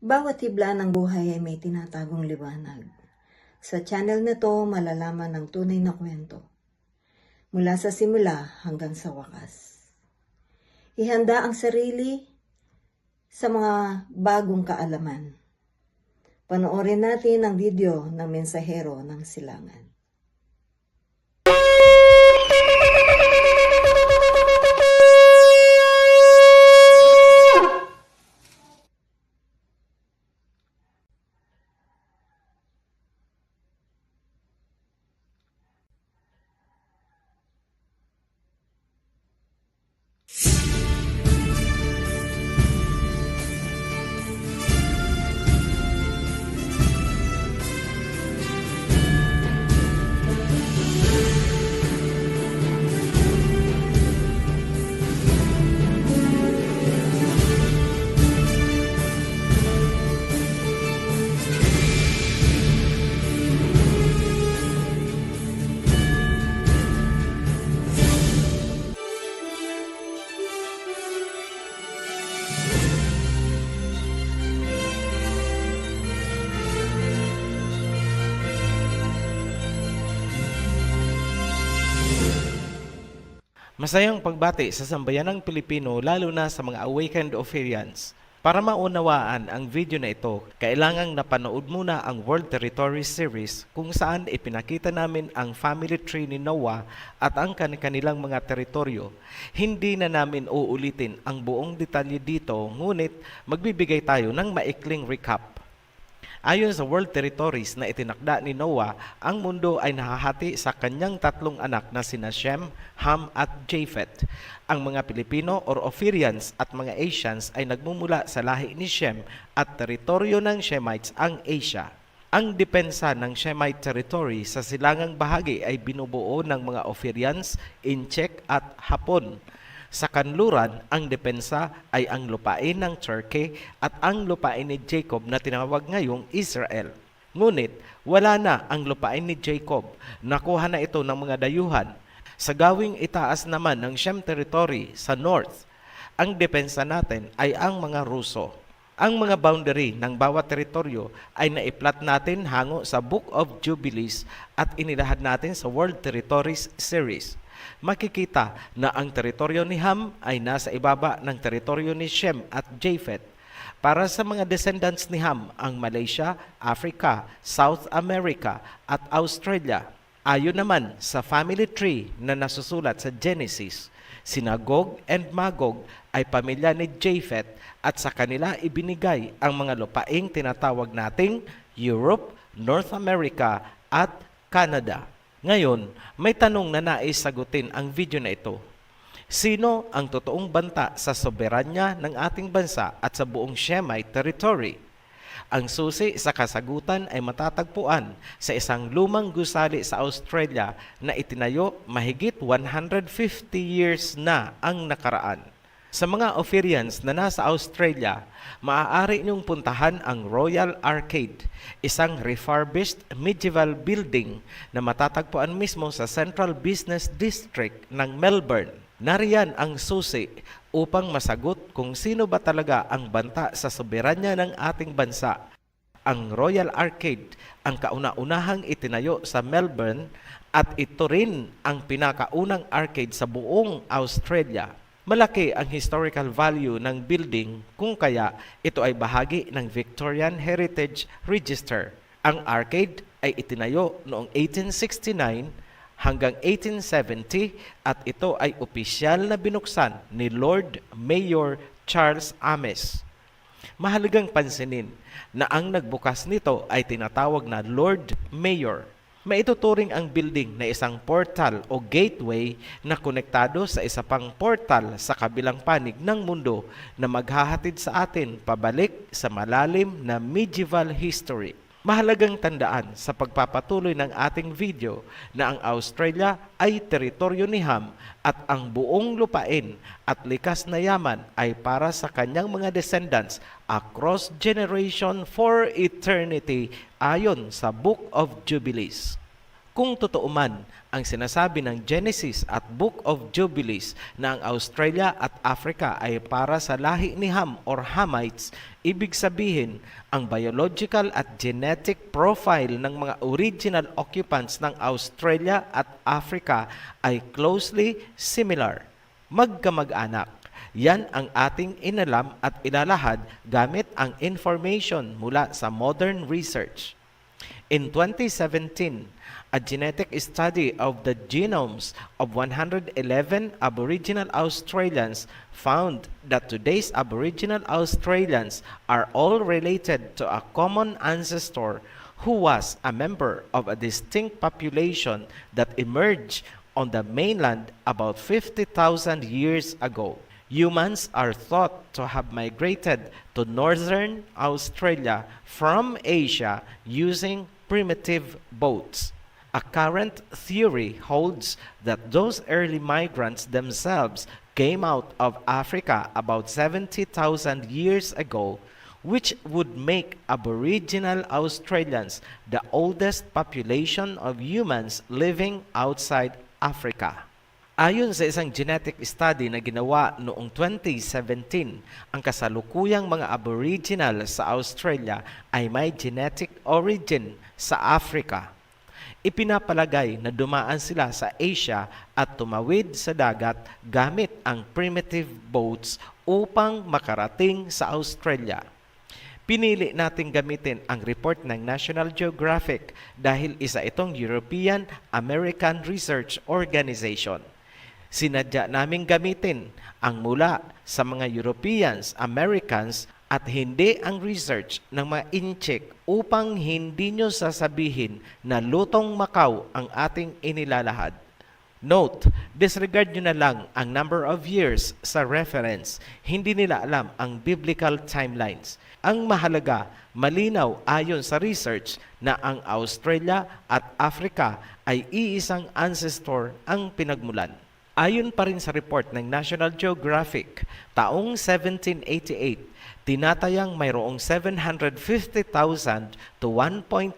Bawat hibla ng buhay ay may tinatagong liwanag. Sa channel na to, malalaman ang tunay na kwento. Mula sa simula hanggang sa wakas. Ihanda ang sarili sa mga bagong kaalaman. Panoorin natin ang video ng mensahero ng silangan. Masayang pagbati sa sambayanang Pilipino lalo na sa mga awakened Ophirians. Para maunawaan ang video na ito, kailangang napanood muna ang World Territory Series kung saan ipinakita namin ang family tree ni Noah at ang kanilang mga teritoryo. Hindi na namin uulitin ang buong detalye dito, ngunit magbibigay tayo ng maikling recap. Ayon sa World Territories na itinakda ni Noah, ang mundo ay nahahati sa kanyang tatlong anak na sina Shem, Ham at Japheth. Ang mga Pilipino or Ophirians at mga Asians ay nagmumula sa lahi ni Shem at teritoryo ng Shemites ang Asia. Ang depensa ng Shemite territory sa silangang bahagi ay binubuo ng mga Ophirians, Inchek at Hapon. Sa kanluran, ang depensa ay ang lupain ng Turkey at ang lupain ni Jacob na tinawag ngayong Israel. Ngunit, wala na ang lupain ni Jacob. Nakuha na ito ng mga dayuhan. Sa gawing itaas naman ng Shem territory sa north, ang depensa natin ay ang mga Ruso. Ang mga boundary ng bawat teritoryo ay naiplat natin hango sa Book of Jubilees at inilahad natin sa World Territories Series. Makikita na ang teritoryo ni Ham ay nasa ibaba ng teritoryo ni Shem at Japheth. Para sa mga descendants ni Ham, ang Malaysia, Africa, South America at Australia. Ayon naman sa family tree na nasusulat sa Genesis, sina Gog and Magog ay pamilya ni Japheth at sa kanila ibinigay ang mga lupaing tinatawag nating Europe, North America at Canada. Ngayon, may tanong na nais sagutin ang video na ito. Sino ang totoong banta sa soberanya ng ating bansa at sa buong Shemite territory? Ang susi sa kasagutan ay matatagpuan sa isang lumang gusali sa Australia na itinayo mahigit 150 years na ang nakaraan. Sa mga Ophirians na nasa Australia, maaari niyong puntahan ang Royal Arcade, isang refurbished medieval building na matatagpuan mismo sa Central Business District ng Melbourne. Nariyan ang susi upang masagot kung sino ba talaga ang banta sa soberanya ng ating bansa. Ang Royal Arcade ang kauna-unahang itinayo sa Melbourne at ito rin ang pinakaunang arcade sa buong Australia. Malaki ang historical value ng building kung kaya ito ay bahagi ng Victorian Heritage Register. Ang arcade ay itinayo noong 1869 hanggang 1870 at ito ay opisyal na binuksan ni Lord Mayor Charles Ames. Mahalagang pansinin na ang nagbukas nito ay tinatawag na Lord Mayor. Maituturing ang building na isang portal o gateway na konektado sa isa pang portal sa kabilang panig ng mundo na maghahatid sa atin pabalik sa malalim na medieval history. Mahalagang tandaan sa pagpapatuloy ng ating video na ang Australia ay teritoryo ni Ham at ang buong lupain at likas na yaman ay para sa kanyang mga descendants across generation for eternity ayon sa Book of Jubilees. Kung totoo man ang sinasabi ng Genesis at Book of Jubilees na ang Australia at Africa ay para sa lahi ni Ham or Hamites, ibig sabihin ang biological at genetic profile ng mga original occupants ng Australia at Africa ay closely similar, magkamag-anak. Yan ang ating inalam at ilalahad gamit ang information mula sa modern research. In 2017, a genetic study of the genomes of 111 Aboriginal Australians found that today's Aboriginal Australians are all related to a common ancestor who was a member of a distinct population that emerged on the mainland about 50,000 years ago. Humans are thought to have migrated to northern Australia from Asia using primitive boats. A current theory holds that those early migrants themselves came out of Africa about 70,000 years ago, which would make Aboriginal Australians the oldest population of humans living outside Africa. Ayon sa isang genetic study na ginawa noong 2017, ang kasalukuyang mga Aboriginal sa Australia ay may genetic origin sa Africa. Ipinapalagay na dumaan sila sa Asia at tumawid sa dagat gamit ang primitive boats upang makarating sa Australia. Pinili nating gamitin ang report ng National Geographic dahil isa itong European American Research Organization. Sinadya naming gamitin ang mula sa mga Europeans, Americans at hindi ang research ng mga incheck upang hindi nyo sasabihin na lutong Macau ang ating inilalahad. Note, disregard nyo na lang ang number of years sa reference. Hindi nila alam ang biblical timelines. Ang mahalaga, malinaw ayon sa research na ang Australia at Africa ay iisang ancestor ang pinagmulan. Ayon pa rin sa report ng National Geographic, taong 1788, tinatayang mayroong 750,000 to 1.25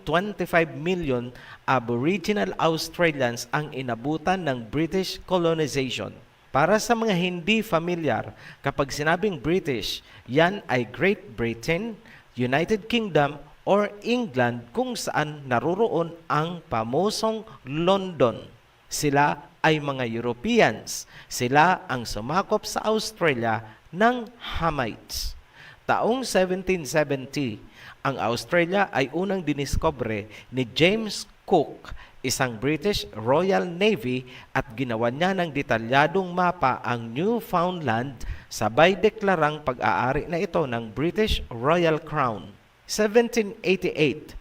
million Aboriginal Australians ang inabutan ng British colonization. Para sa mga hindi familiar, kapag sinabing British, yan ay Great Britain, United Kingdom, or England kung saan naroroon ang pamosong London. Sila ay mga Europeans. Sila ang sumakop sa Australia ng Hamites. Taong 1770, ang Australia ay unang diniskobre ni James Cook, isang British Royal Navy, at ginawa niya ng detalyadong mapa ang Newfoundland, sabay deklarang pag-aari na ito ng British Royal Crown. 1788,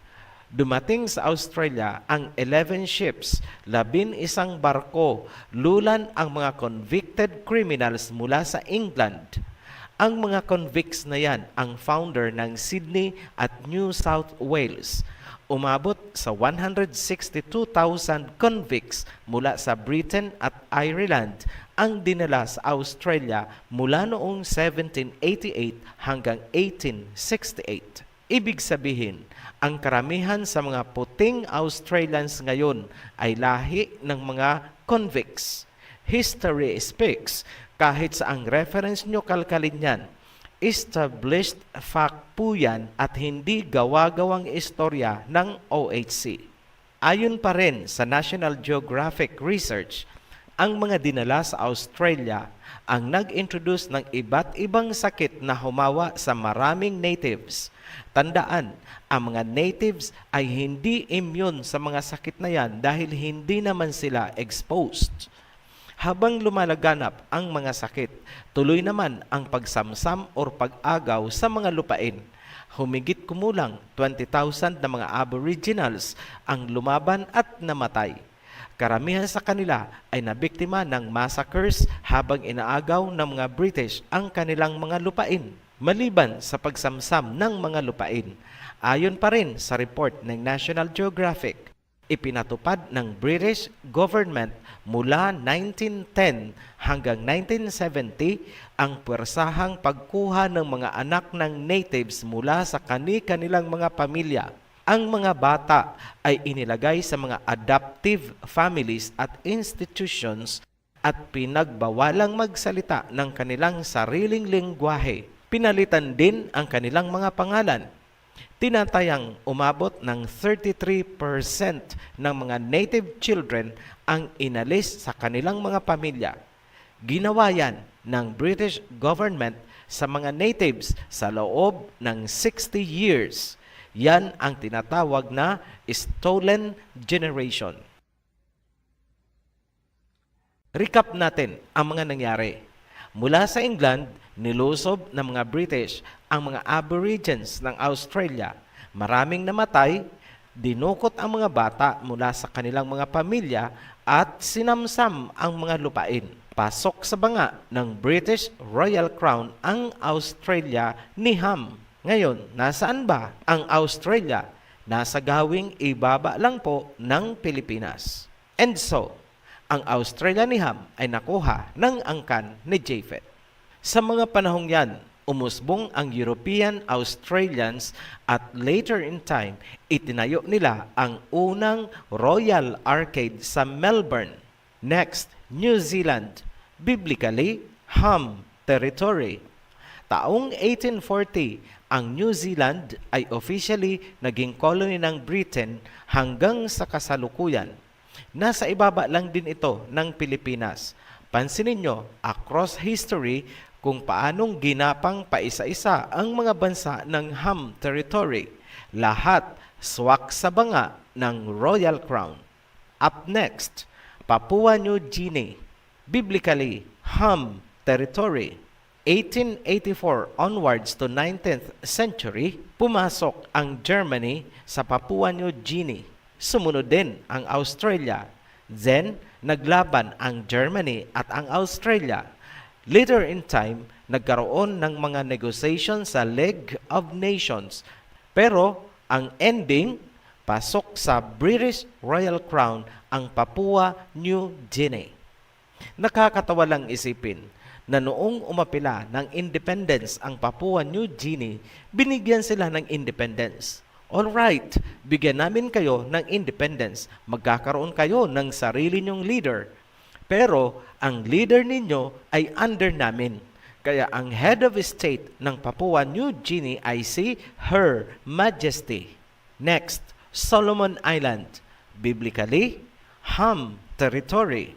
dumating sa Australia ang 11 ships, 11 barko, lulan ang mga convicted criminals mula sa England. Ang mga convicts na yan ang founder ng Sydney at New South Wales. Umabot sa 162,000 convicts mula sa Britain at Ireland ang dinala sa Australia mula noong 1788 hanggang 1868. Ibig sabihin, ang karamihan sa mga puting Australians ngayon ay lahi ng mga convicts. History speaks, kahit sa ang reference nyo kalkalin yan. Established fact po yan at hindi gawa-gawang istorya ng OHC. Ayon pa rin sa National Geographic Research, ang mga dinala sa Australia ang nag-introduce ng iba't ibang sakit na humawa sa maraming natives. Tandaan, ang mga natives ay hindi immune sa mga sakit na yan dahil hindi naman sila exposed. Habang lumalaganap ang mga sakit, tuloy naman ang pagsamsam o pag-agaw sa mga lupain. Humigit kumulang 20,000 na mga Aboriginals ang lumaban at namatay. Karamihan sa kanila ay nabiktima ng massacres habang inaagaw ng mga British ang kanilang mga lupain. Maliban sa pagsamsam ng mga lupain, ayon pa rin sa report ng National Geographic, ipinatupad ng British government mula 1910 hanggang 1970 ang puwersahang pagkuha ng mga anak ng natives mula sa kani-kanilang mga pamilya. ang mga bata ay inilagay sa mga adoptive families at institutions at pinagbawalang magsalita ng kanilang sariling lengguwahe. Pinalitan din ang kanilang mga pangalan. Tinatayang umabot ng 33% ng mga native children ang inalis sa kanilang mga pamilya. Ginawa yan ng British government sa mga natives sa loob ng 60 years. Yan ang tinatawag na stolen generation. Recap natin ang mga nangyari. Mula sa England, nilusob ng mga British ang mga Aborigines ng Australia. Maraming namatay, dinukot ang mga bata mula sa kanilang mga pamilya at sinamsam ang mga lupain. Pasok sa banga ng British Royal Crown ang Australia ni Ham. Ngayon, nasaan ba ang Australia? Nasa gawing ibaba lang po ng Pilipinas. And so, ang Australia ni Ham ay nakuha ng angkan ni Japhet. Sa mga panahong yan, umusbong ang European Australians at later in time, itinayo nila ang unang Royal Arcade sa Melbourne. Next, New Zealand, biblically, Ham Territory. Taong 1840, ang New Zealand ay officially naging colony ng Britain hanggang sa kasalukuyan. Nasa ibaba lang din ito ng Pilipinas. Pansinin nyo, across history, kung paanong ginapang paisa-isa ang mga bansa ng Ham Territory. Lahat swak sa banga ng Royal Crown. Up next, Papua New Guinea, biblically, Ham Territory. 1884 onwards to 19th century, pumasok ang Germany sa Papua New Guinea. Sumunod din ang Australia. Then, naglaban ang Germany at ang Australia. Later in time, nagkaroon ng mga negotiation sa League of Nations. Pero, ang ending, pasok sa British Royal Crown ang Papua New Guinea. Nakakatawa lang isipin na noong umapila ng independence ang Papua New Guinea, binigyan sila ng independence. Alright, bigyan namin kayo ng independence. Magkakaroon kayo ng sarili nyong leader. Pero ang leader ninyo ay under namin. Kaya ang head of state ng Papua New Guinea ay si Her Majesty. Next, Solomon Island, biblically, Ham Territory.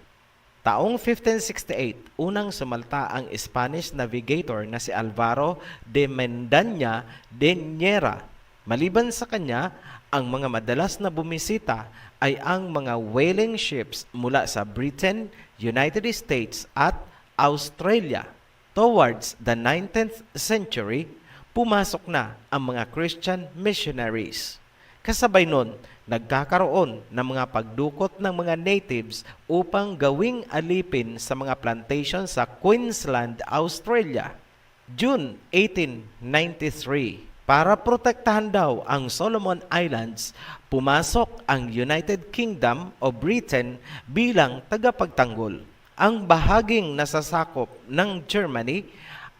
Taong 1568, unang sumalta ang Spanish navigator na si Alvaro de Mendaña de Niera. Maliban sa kanya, ang mga madalas na bumisita ay ang mga whaling ships mula sa Britain, United States at Australia. Towards the 19th century, pumasok na ang mga Christian missionaries. Kasabay nun, nagkakaroon ng mga pagdukot ng mga natives upang gawing alipin sa mga plantation sa Queensland, Australia. June 1893, para protektahan daw ang Solomon Islands, pumasok ang United Kingdom o Britain bilang tagapagtanggol. Ang bahaging nasasakop ng Germany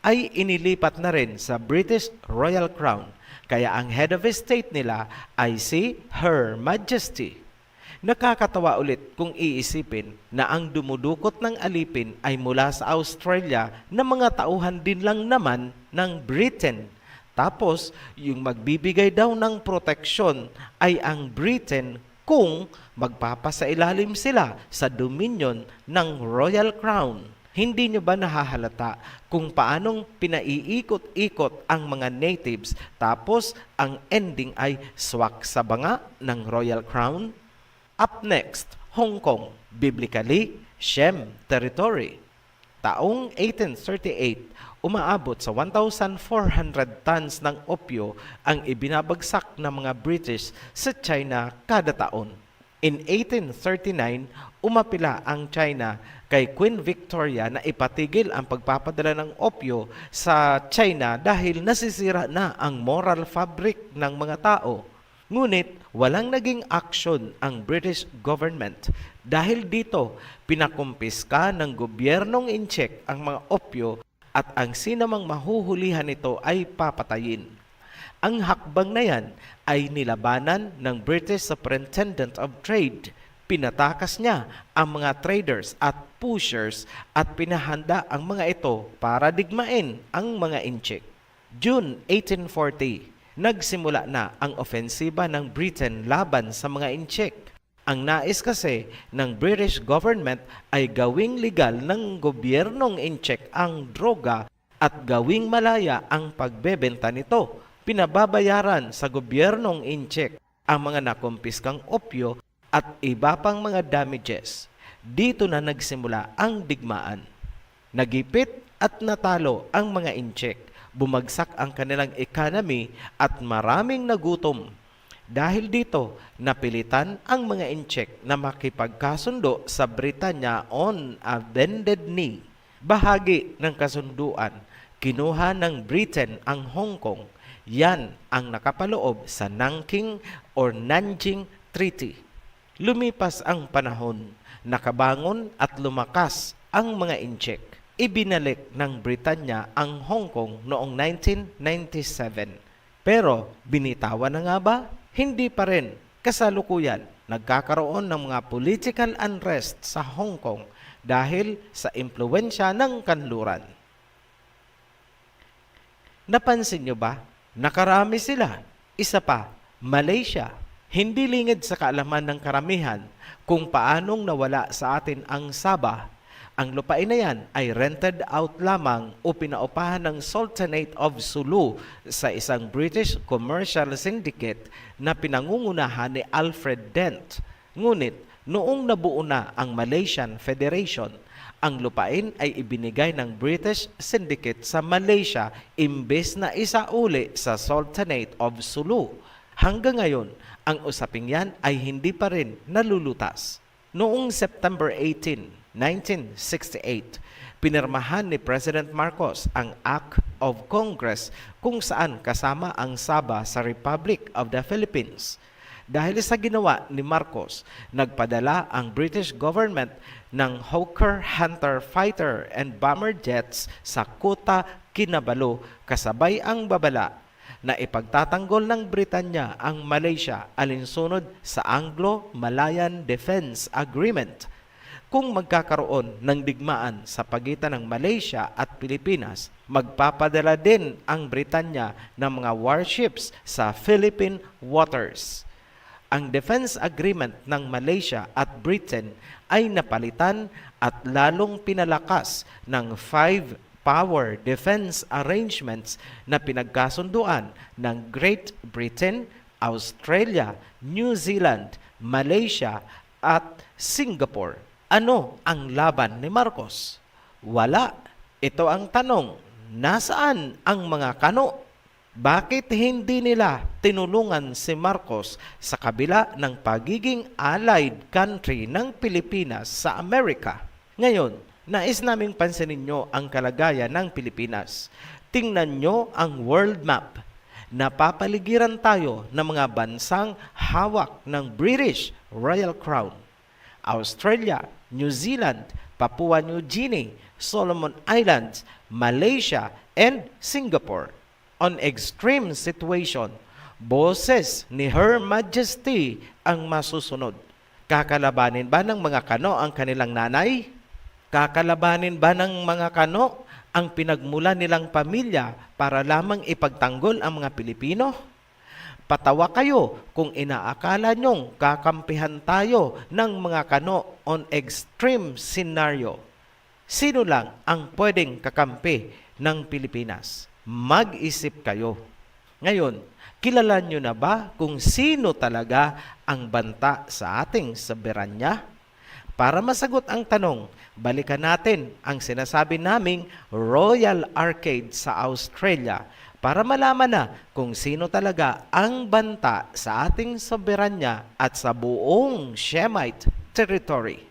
ay inilipat na rin sa British Royal Crown. Kaya ang head of state nila ay si Her Majesty. Nakakatawa ulit kung iisipin na ang dumudukot ng alipin ay mula sa Australia na mga tauhan din lang naman ng Britain. Tapos, yung magbibigay daw ng proteksyon ay ang Britain kung magpapasailalim sila sa dominion ng Royal Crown. Hindi nyo ba nahahalata kung paanong pinaiikot-ikot ang mga natives tapos ang ending ay swak sa banga ng Royal Crown? Up next, Hong Kong, biblically, Siem Territory. Taong 1838, umaabot sa 1,400 tons ng opyo ang ibinabagsak ng mga British sa China kada taon. In 1839, umapila ang China kay Queen Victoria na ipatigil ang pagpapadala ng opyo sa China dahil nasisira na ang moral fabric ng mga tao. Ngunit walang naging aksyon ang British government. Dahil dito, pinakumpiska ng gobyernong in-check ang mga opyo at ang sinamang mahuhulihan nito ay papatayin. Ang hakbang na yan ay nilabanan ng British Superintendent of Trade. Pinatakas niya ang mga traders at pushers at pinahanda ang mga ito para digmain ang mga Inchik. June 1840, nagsimula na ang ofensiba ng Britain laban sa mga Inchik. Ang nais kasi ng British government ay gawing legal ng gobyernong Inchik ang droga at gawing malaya ang pagbebenta nito. Pinababayaran sa gobyernong Inchik ang mga nakumpiskang opyo at iba pang mga damages. Dito na nagsimula ang digmaan. Nagipit at natalo ang mga Inchik. Bumagsak ang kanilang economy at maraming nagutom. Dahil dito, napilitan ang mga Inchik na makipagkasundo sa Britanya on a bended knee. Bahagi ng kasunduan, kinuha ng Britain ang Hong Kong. Yan ang nakapaloob sa Nanking or Nanjing Treaty. Lumipas ang panahon, nakabangon at lumakas ang mga Inchik. Ibinalik ng Britanya ang Hong Kong noong 1997. Pero binitawan na nga ba? Hindi pa rin. Kasalukuyan, nagkakaroon ng mga political unrest sa Hong Kong dahil sa impluwensya ng kanluran. Napansin nyo ba? Nakarami sila. Isa pa, Malaysia. Hindi lingid sa kaalaman ng karamihan kung paanong nawala sa atin ang Sabah. Ang lupain na yan ay rented out lamang o pinaupahan ng Sultanate of Sulu sa isang British commercial syndicate na pinangungunahan ni Alfred Dent. Ngunit noong nabuo na ang Malaysian Federation, ang lupain ay ibinigay ng British syndicate sa Malaysia imbes na isauli sa Sultanate of Sulu. Hanggang ngayon, ang usaping yan ay hindi pa rin nalulutas. Noong September 18, 1968, pinirmahan ni President Marcos ang Act of Congress kung saan kasama ang Sabah sa Republic of the Philippines. Dahil sa ginawa ni Marcos, nagpadala ang British government ng Hawker Hunter fighter and bomber jets sa Kota Kinabalu kasabay ang babala na ipagtatanggol ng Britanya ang Malaysia alinsunod sa Anglo-Malayan Defense Agreement. Kung magkakaroon ng digmaan sa pagitan ng Malaysia at Pilipinas, magpapadala din ang Britanya ng mga warships sa Philippine waters. Ang defense agreement ng Malaysia at Britain ay napalitan at lalong pinalakas ng 5 power defense arrangements na pinagkasunduan ng Great Britain, Australia, New Zealand, Malaysia at Singapore. Ano ang laban ni Marcos? Wala. Ito ang tanong, nasaan ang mga kano? Bakit hindi nila tinulungan si Marcos sa kabila ng pagiging allied country ng Pilipinas sa Amerika? Ngayon, nais naming pansinin nyo ang kalagayan ng Pilipinas. Tingnan nyo ang world map. Napapaligiran tayo ng mga bansang hawak ng British Royal Crown. Australia, New Zealand, Papua New Guinea, Solomon Islands, Malaysia, and Singapore. On extreme situation, boses ni Her Majesty ang masusunod. Kakalabanin ba ng mga kano ang kanilang nanay? Kakalabanin ba ng mga kano ang pinagmula nilang pamilya para lamang ipagtanggol ang mga Pilipino? Patawa kayo kung inaakala nyong kakampihan tayo ng mga kano on extreme scenario. Sino lang ang pwedeng kakampi ng Pilipinas? Mag-isip kayo. Ngayon, kilala nyo na ba kung sino talaga ang banta sa ating soberanya? Para masagot ang tanong, balikan natin ang sinasabi naming Royal Arcade sa Australia para malaman na kung sino talaga ang banta sa ating soberanya at sa buong Shemite territory.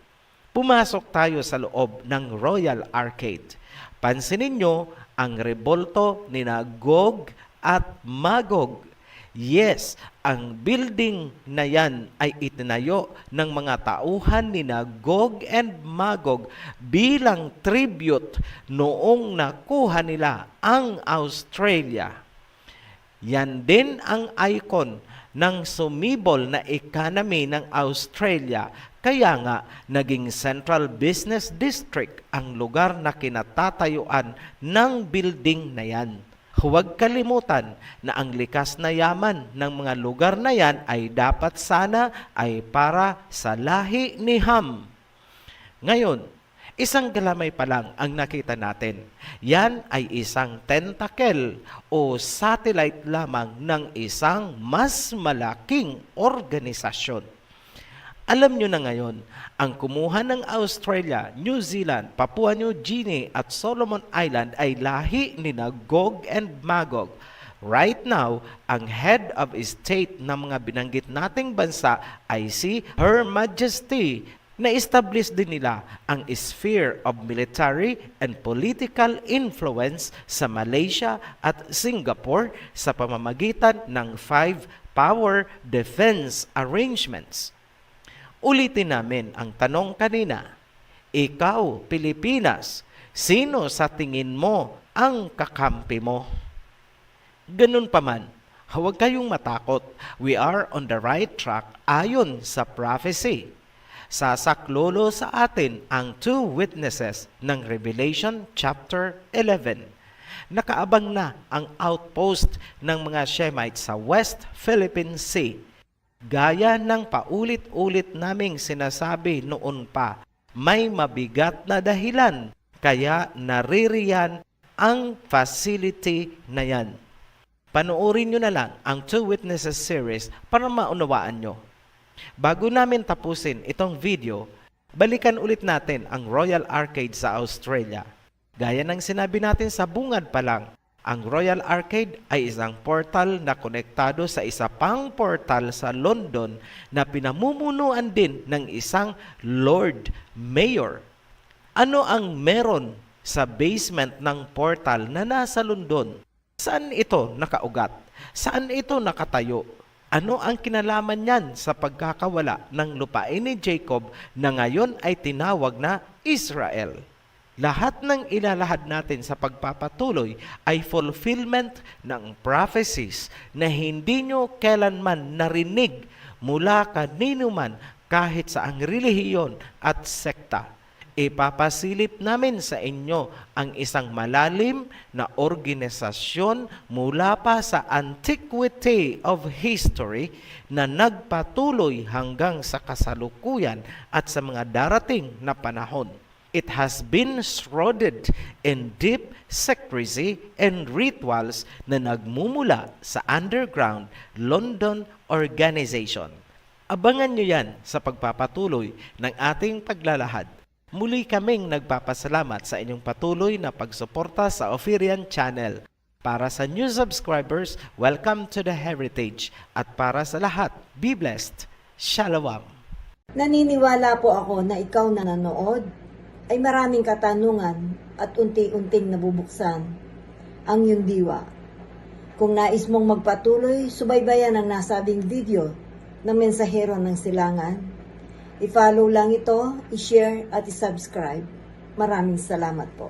Pumasok tayo sa loob ng Royal Arcade. Pansinin nyo ang rebolto ni Gog at Magog. Yes, ang building na yan ay itinayo ng mga tauhan ni Gog and Magog bilang tribute noong nakuha nila ang Australia. Yan din ang icon ng sumibol na economy ng Australia. Kaya nga, naging Central Business District ang lugar na kinatatayuan ng building na yan. Huwag kalimutan na ang likas na yaman ng mga lugar na yan ay dapat sana ay para sa lahi ni Ham. Ngayon, isang galamay pa lang ang nakita natin. Yan ay isang tentacle o satellite lamang ng isang mas malaking organisasyon. Alam nyo na ngayon, ang kumuha ng Australia, New Zealand, Papua New Guinea at Solomon Island ay lahi ni Gog and Magog. Right now, ang head of state ng mga binanggit nating bansa ay si Her Majesty. Na-establish din nila ang sphere of military and political influence sa Malaysia at Singapore sa pamamagitan ng 5 power defense arrangements. Ulitin namin ang tanong kanina. Ikaw, Pilipinas, sino sa tingin mo ang kakampi mo? Ganun pa man, huwag kayong matakot. We are on the right track ayon sa prophecy. Sasaklolo sa atin ang 2 witnesses ng Revelation chapter 11. Nakaabang na ang outpost ng mga Shemites sa West Philippine Sea. Gaya ng paulit-ulit naming sinasabi noon pa, may mabigat na dahilan kaya naririyan ang facility na yan. Panoorin nyo na lang ang 2 Witnesses series para maunawaan nyo. Bago namin tapusin itong video, balikan ulit natin ang Royal Arcade sa Australia. Gaya ng sinabi natin sa bungad pa lang, ang Royal Arcade ay isang portal na konektado sa isa pang portal sa London na pinamumunuan din ng isang Lord Mayor. Ano ang meron sa basement ng portal na nasa London? Saan ito nakaugat? Saan ito nakatayo? Ano ang kinalaman niyan sa pagkakawala ng lupain ni Jacob na ngayon ay tinawag na Israel? Lahat ng ilalahad natin sa pagpapatuloy ay fulfillment ng prophecies na hindi nyo kailanman narinig mula kanino man kahit sa ang relihiyon at sekta. Ipapasilip namin sa inyo ang isang malalim na organisasyon mula pa sa antiquity of history na nagpatuloy hanggang sa kasalukuyan at sa mga darating na panahon. It has been shrouded in deep secrecy and rituals na nagmumula sa underground London organization. Abangan nyo yan sa pagpapatuloy ng ating paglalahad. Muli kaming nagpapasalamat sa inyong patuloy na pagsuporta sa Ophirian Channel. Para sa new subscribers, welcome to the heritage. At para sa lahat, be blessed. Shalom. Naniniwala po ako na ikaw na nanood ay maraming katanungan at unti-unting nabubuksan ang iyong diwa. Kung nais mong magpatuloy, subaybayan ang nasabing video ng Mensahero ng Silangan. I-follow lang ito, i-share at i-subscribe. Maraming salamat po.